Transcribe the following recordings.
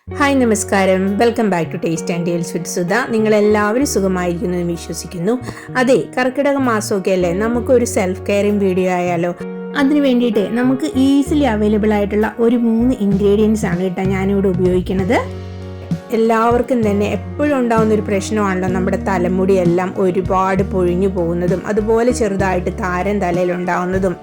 Hi നമസ്കാരം, welcome back to taste and tales with Sudha. നിങ്ങളെല്ലാവരും സുഖമായിരിക്കുന്നു എന്ന് വിശ്വസിക്കുന്നു. അതെ, കർക്കിടക മാസമൊക്കെ അല്ലേ, നമുക്കൊരു സെൽഫ് കെയറിങ് വീഡിയോ ആയാലോ. അതിന് വേണ്ടിയിട്ട് നമുക്ക് ഈസിലി അവൈലബിൾ ആയിട്ടുള്ള ഒരു 3 ഇൻഗ്രീഡിയൻസ് ആണ് കേട്ടോ ഞാനിവിടെ ഉപയോഗിക്കുന്നത്. എല്ലാവർക്കും തന്നെ എപ്പോഴും ഉണ്ടാകുന്ന ഒരു പ്രശ്നമാണല്ലോ നമ്മുടെ തലമുടിയെല്ലാം ഒരുപാട് പൊഴിഞ്ഞു പോകുന്നതും അതുപോലെ ചെറുതായിട്ട് താരൻ തലയിൽ ഉണ്ടാകുന്നതും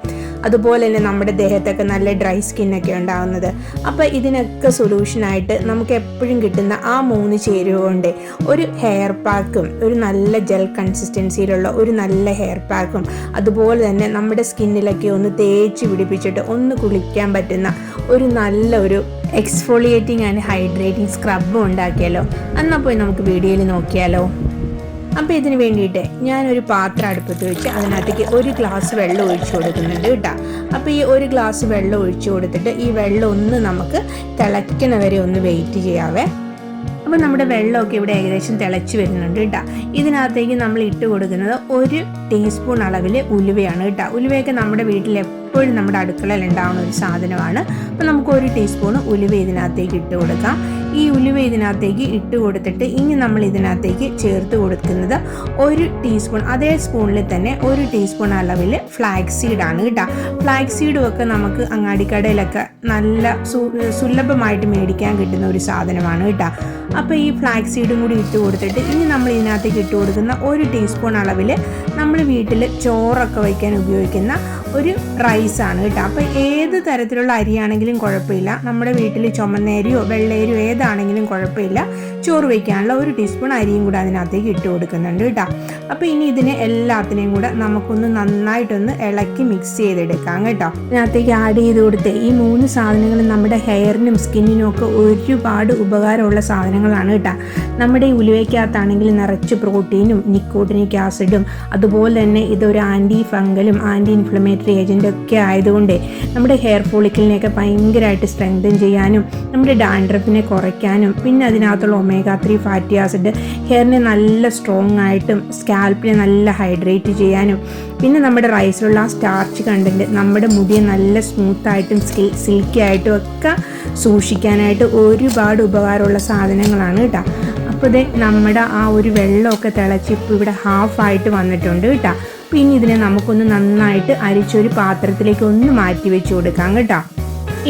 അതുപോലെ തന്നെ നമ്മുടെ ദേഹത്തൊക്കെ നല്ല ഡ്രൈ സ്കിന്നൊക്കെ ഉണ്ടാകുന്നത്. അപ്പോൾ ഇതിനൊക്കെ സൊല്യൂഷനായിട്ട് നമുക്ക് എപ്പോഴും കിട്ടുന്ന ആ 3 ചേരുവ കൊണ്ട് ഒരു ഹെയർ പാക്കും, ഒരു നല്ല ജെൽ കൺസിസ്റ്റൻസിയിലുള്ള ഒരു നല്ല ഹെയർ പാക്കും, അതുപോലെ തന്നെ നമ്മുടെ സ്കിന്നിലൊക്കെ ഒന്ന് തേച്ച് പിടിപ്പിച്ചിട്ട് ഒന്ന് കുളിക്കാൻ പറ്റുന്ന ഒരു നല്ല ഒരു എക്സ്ഫോളിയേറ്റിംഗ് ആൻഡ് ഹൈഡ്രേറ്റിംഗ് സ്ക്രബും ഉണ്ടാക്കിയാലോ. എന്നാൽ പോയി നമുക്ക് വീഡിയോയിൽ നോക്കിയാലോ. അപ്പോൾ ഇതിന് വേണ്ടിയിട്ട് ഞാനൊരു പാത്രം അടുപ്പത്ത് വെച്ച് അതിനകത്തേക്ക് 1 ഗ്ലാസ് വെള്ളം ഒഴിച്ചു കൊടുക്കുന്നുണ്ട് കേട്ടോ. അപ്പോൾ ഈ 1 ഗ്ലാസ് വെള്ളം ഒഴിച്ചു കൊടുത്തിട്ട് ഈ വെള്ളം ഒന്ന് നമുക്ക് തിളയ്ക്കണ വരെ ഒന്ന് വെയിറ്റ് ചെയ്യാവേ. അപ്പോൾ നമ്മുടെ വെള്ളമൊക്കെ ഇവിടെ ഏകദേശം തിളച്ച് വരുന്നുണ്ട് കേട്ടോ. ഇതിനകത്തേക്ക് നമ്മൾ ഇട്ട് കൊടുക്കുന്നത് 1 ടീസ്പൂൺ അളവിൽ ഉലുവയാണ് കേട്ടോ. ഉലുവയൊക്കെ നമ്മുടെ വീട്ടിൽ എപ്പോഴും നമ്മുടെ അടുക്കളയിൽ ഉണ്ടാകുന്ന ഒരു സാധനമാണ്. അപ്പോൾ നമുക്ക് 1 ടീസ്പൂൺ ഉലുവ ഇതിനകത്തേക്ക് ഇട്ട് കൊടുക്കാം. ഈ ഉലുവ ഇതിനകത്തേക്ക് ഇട്ട് കൊടുത്തിട്ട് ഇനി നമ്മൾ ഇതിനകത്തേക്ക് ചേർത്ത് കൊടുക്കുന്നത് 1 ടീസ്പൂൺ, അതേ സ്പൂണിൽ തന്നെ 1 ടീസ്പൂൺ അളവിൽ ഫ്ലാക്സ് സീഡാണ് കേട്ടോ. ഫ്ലാക്സ് സീഡും ഒക്കെ നമുക്ക് അങ്ങാടിക്കടയിലൊക്കെ നല്ല സുലഭമായിട്ട് മേടിക്കാൻ കിട്ടുന്ന ഒരു സാധനമാണ് കേട്ടോ. അപ്പോൾ ഈ ഫ്ലാക്സ് സീഡും കൂടി ഇട്ട് കൊടുത്തിട്ട് ഇനി നമ്മൾ ഇതിനകത്തേക്ക് ഇട്ട് കൊടുക്കുന്ന 1 ടീസ്പൂൺ അളവിൽ നമ്മൾ വീട്ടിൽ ചോറൊക്കെ വയ്ക്കാൻ ഉപയോഗിക്കുന്ന ഒരു റൈസാണ് കേട്ടോ. അപ്പോൾ ഏത് തരത്തിലുള്ള അരിയാണെങ്കിലും കുഴപ്പമില്ല, നമ്മുടെ വീട്ടിൽ ചുമന്നരിയോ വെള്ളയരിയോ ഏതാണെങ്കിലും കുഴപ്പമില്ല, ചോറ് വയ്ക്കാനുള്ള 1 ടീസ്പൂൺ അരിയും കൂടെ അതിനകത്തേക്ക് ഇട്ട് കൊടുക്കുന്നുണ്ട് കേട്ടോ. അപ്പോൾ ഇനി ഇതിനെ എല്ലാത്തിനെയും കൂടെ നമുക്കൊന്ന് നന്നായിട്ടൊന്ന് ഇളക്കി മിക്സ് ചെയ്തെടുക്കാം കേട്ടോ. ഇതിനകത്തേക്ക് ആഡ് ചെയ്ത് കൊടുത്ത് ഈ 3 സാധനങ്ങളും നമ്മുടെ ഹെയറിനും സ്കിന്നിനും ഒക്കെ ഒരുപാട് ഉപകാരമുള്ള സാധനങ്ങളാണ് കേട്ടോ. നമ്മുടെ ഈ ഉലുവയ്ക്കകത്താണെങ്കിൽ നിറച്ച് പ്രോട്ടീനും നിക്കോട്ടിനിക് ആസിഡും അതുപോലെ തന്നെ ഇതൊരു ആൻറ്റി ഫംഗലും ആൻറ്റി ഇൻഫ്ലമേറ്ററി ഏജൻ്റൊക്കെ ആയതുകൊണ്ട് നമ്മുടെ ഹെയർ ഫോളിക്കിളിനെയൊക്കെ ഭയങ്കരമായിട്ട് സ്ട്രെങ്തൻ ചെയ്യാനും നമ്മുടെ ഡാൻഡ്രഫിനെ കുറയ്ക്കാനും പിന്നെ അതിനകത്തുള്ള ഒമേഗ 3 ഫാറ്റി ആസിഡ് ഹെയറിനെ നല്ല സ്ട്രോങ് ആയിട്ടും സ്കാൽപ്പിനെ നല്ല ഹൈഡ്രേറ്റ് ചെയ്യാനും പിന്നെ നമ്മുടെ റൈസിലുള്ള ആ സ്റ്റാർച്ച് കണ്ടൻറ്റ് നമ്മുടെ മുടിയെ നല്ല സ്മൂത്തായിട്ടും സിൽക്കി ആയിട്ടും ഒക്കെ സൂക്ഷിക്കാനായിട്ട് ഒരുപാട് ഉപകാരമുള്ള സാധനങ്ങളാണ് കേട്ടോ. അപ്പോൾ ഇത് നമ്മുടെ ആ ഒരു വെള്ളമൊക്കെ തിളച്ച് ഇപ്പോൾ ഇവിടെ ഹാഫായിട്ട് വന്നിട്ടുണ്ട് കേട്ടോ. പിന്നെ ഇതിനെ നമുക്കൊന്ന് നന്നായിട്ട് അരിച്ചൊരു പാത്രത്തിലേക്ക് ഒന്ന് മാറ്റി വെച്ച് കൊടുക്കാം കേട്ടോ.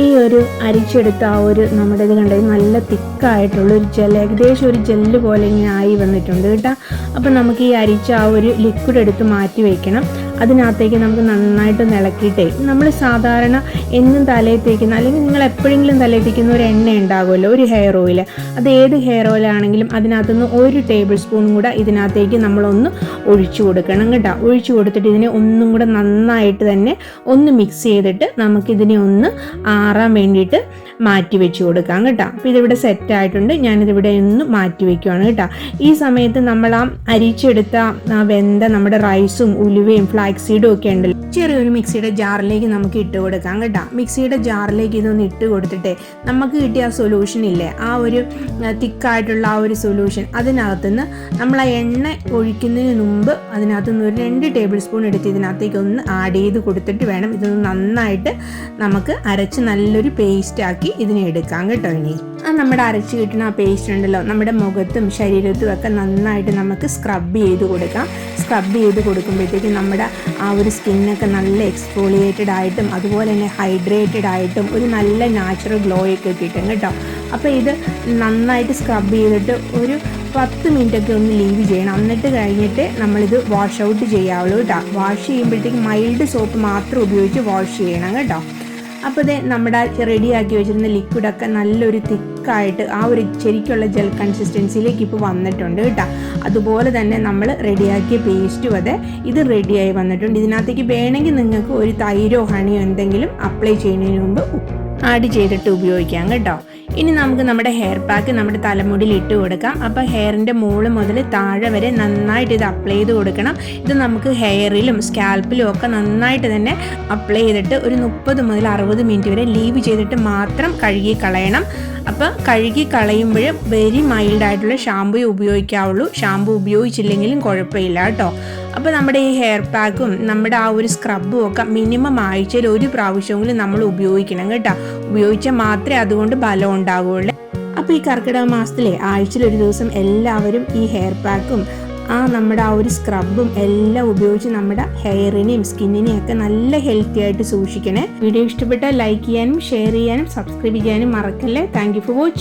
ഈ ഒരു അരിച്ചെടുത്ത ആ ഒരു നമ്മുടെ ഇത് കണ്ടത് നല്ല തിക്കായിട്ടുള്ളൊരു ജെൽ, ഏകദേശം ഒരു ജെല്ല് പോലെ ഇങ്ങനെ ആയി വന്നിട്ടുണ്ട് കേട്ടോ. അപ്പം നമുക്ക് ഈ അരിച്ച ആ ഒരു ലിക്വിഡ് എടുത്ത് മാറ്റി വയ്ക്കണം. അതിനകത്തേക്ക് നമുക്ക് നന്നായിട്ട് ഇളക്കിയിട്ടേ നമ്മൾ സാധാരണ എന്നും തലയിൽ തേക്കുന്ന അല്ലെങ്കിൽ നിങ്ങൾ എപ്പോഴെങ്കിലും തലയിൽ തേക്കുന്ന ഒരു എണ്ണ ഉണ്ടാകുമല്ലോ, ഒരു ഹെയർ ഓയിൽ, അത് ഏത് ഹെയർ ഓയിലാണെങ്കിലും അതിനകത്തുനിന്ന് 1 ടേബിൾ സ്പൂൺ കൂടെ ഇതിനകത്തേക്ക് നമ്മളൊന്ന് ഒഴിച്ചു കൊടുക്കണം കേട്ടോ. ഒഴിച്ചു കൊടുത്തിട്ട് ഇതിനെ ഒന്നും കൂടെ നന്നായിട്ട് തന്നെ ഒന്ന് മിക്സ് ചെയ്തിട്ട് നമുക്കിതിനെ ഒന്ന് ആറാൻ വേണ്ടിയിട്ട് മാറ്റി വെച്ച് കൊടുക്കാം കേട്ടോ. അപ്പോൾ ഇതിവിടെ സെറ്റായിട്ടുണ്ട്, ഞാനിതിവിടെ ഒന്ന് മാറ്റി വയ്ക്കുവാണ് കേട്ടോ. ഈ സമയത്ത് നമ്മൾ ആ അരിച്ചെടുത്ത ആ വെന്ത നമ്മുടെ റൈസും ഉലുവയും ഫ്ലാക്സ് സീഡും ഒക്കെ ഉണ്ടല്ലോ, ചെറിയൊരു മിക്സിയുടെ ജാറിലേക്ക് നമുക്ക് ഇട്ട് കൊടുക്കാം കേട്ടോ. മിക്സിയുടെ ജാറിലേക്ക് ഇതൊന്ന് ഇട്ട് കൊടുത്തിട്ട് നമുക്ക് കിട്ടിയ ആ സൊല്യൂഷൻ ഇല്ലേ, ആ ഒരു തിക്കായിട്ടുള്ള ആ ഒരു സൊല്യൂഷൻ അതിനകത്തുനിന്ന് നമ്മൾ ആ എണ്ണ ഒഴിക്കുന്നതിന് മുമ്പ് അതിനകത്തുനിന്ന് ഒരു 2 ടേബിൾ സ്പൂൺ എടുത്ത് ഇതിനകത്തേക്ക് ഒന്ന് ആഡ് ചെയ്ത് കൊടുത്തിട്ട് വേണം ഇതൊന്ന് നന്നായിട്ട് നമുക്ക് അരച്ച് നല്ലൊരു പേസ്റ്റാക്കി ഇതിനെ എടുക്കാം കേട്ടോ. ഇനി നമ്മുടെ അരച്ച് കിട്ടുന്ന ആ പേസ്റ്റ് ഉണ്ടല്ലോ, നമ്മുടെ മുഖത്തും ശരീരത്തും ഒക്കെ നന്നായിട്ട് നമുക്ക് സ്ക്രബ് ചെയ്ത് കൊടുക്കാം. സ്ക്രബ് ചെയ്ത് കൊടുക്കുമ്പോഴത്തേക്കും നമ്മുടെ ആ ഒരു സ്കിന്നൊക്കെ നല്ല എക്സ്ഫോളിയേറ്റഡ് ആയിട്ടും അതുപോലെ തന്നെ ഹൈഡ്രേറ്റഡ് ആയിട്ടും ഒരു നല്ല നാച്ചുറൽ ഗ്ലോ ഒക്കെ കിട്ടും കേട്ടോ. അപ്പോൾ ഇത് നന്നായിട്ട് സ്ക്രബ് ചെയ്തിട്ട് ഒരു 10 മിനിറ്റൊക്കെ ഒന്ന് ലീവ് ചെയ്യണം. എന്നിട്ട് കഴിഞ്ഞിട്ട് നമ്മളിത് വാഷ് ഔട്ട് ചെയ്യാവുള്ളൂ കേട്ടോ. വാഷ് ചെയ്യുമ്പോഴത്തേക്ക് മൈൽഡ് സോപ്പ് മാത്രം ഉപയോഗിച്ച് വാഷ് ചെയ്യണം കേട്ടോ. അപ്പോൾ ഇത് നമ്മുടെ റെഡിയാക്കി വെച്ചിരുന്ന ലിക്വിഡൊക്കെ നല്ലൊരു തിക്കായിട്ട് ആ ഒരു ശരിക്കുള്ള ജെൽ കൺസിസ്റ്റൻസിയിലേക്ക് ഇപ്പോൾ വന്നിട്ടുണ്ട് കേട്ടോ. അതുപോലെ തന്നെ നമ്മൾ റെഡിയാക്കിയ പേസ്റ്റും അതെ ഇത് റെഡിയായി വന്നിട്ടുണ്ട്. ഇതിനകത്തേക്ക് വേണമെങ്കിൽ നിങ്ങൾക്ക് ഒരു തൈരോ ഹണിയോ എന്തെങ്കിലും അപ്ലൈ ചെയ്യുന്നതിന് മുമ്പ് ആഡ് ചെയ്തിട്ട് ഉപയോഗിക്കാം കേട്ടോ. ഇനി നമുക്ക് നമ്മുടെ ഹെയർ പാക്ക് നമ്മുടെ തലമുടിയിൽ ഇട്ട് കൊടുക്കാം. അപ്പോൾ ഹെയറിൻ്റെ മുകളിൽ മുതൽ താഴെ വരെ നന്നായിട്ട് ഇത് അപ്ലൈ ചെയ്ത് കൊടുക്കണം. ഇത് നമുക്ക് ഹെയറിലും സ്കാൽപ്പിലും ഒക്കെ നന്നായിട്ട് തന്നെ അപ്ലൈ ചെയ്തിട്ട് ഒരു 30 മുതൽ 60 മിനിറ്റ് വരെ ലീവ് ചെയ്തിട്ട് മാത്രം കഴുകി കളയണം. അപ്പം കഴുകി കളയുമ്പോൾ വെരി മൈൽഡായിട്ടുള്ള ഷാമ്പൂ ഉപയോഗിക്കാവുള്ളൂ. ഷാമ്പൂ ഉപയോഗിച്ചില്ലെങ്കിലും കുഴപ്പമില്ല കേട്ടോ. അപ്പോൾ നമ്മുടെ ഈ ഹെയർ പാക്കും നമ്മുടെ ആ ഒരു സ്ക്രബും ഒക്കെ മിനിമം ആഴ്ചയിൽ 1 പ്രാവശ്യമെങ്കിലും നമ്മൾ ഉപയോഗിക്കണം കേട്ടോ. ഉപയോഗിച്ചാൽ മാത്രമേ അതുകൊണ്ട് ബലം ഉണ്ടാകുള്ളൂ. അപ്പോൾ ഈ കർക്കിടക മാസത്തിലെ ആഴ്ചയിൽ ഒരു ദിവസം എല്ലാവരും ഈ ഹെയർ പാക്കും നമ്മുടെ ആ ഒരു സ്ക്രബും എല്ലാം ഉപയോഗിച്ച് നമ്മുടെ ഹെയറിനെയും സ്കിന്നിനെയും ഒക്കെ നല്ല ഹെൽത്തി ആയിട്ട് സൂക്ഷിക്കണേ. വീഡിയോ ഇഷ്ടപ്പെട്ടാൽ ലൈക്ക് ചെയ്യാനും ഷെയർ ചെയ്യാനും സബ്സ്ക്രൈബ് ചെയ്യാനും മറക്കല്ലേ. Thank you for watching.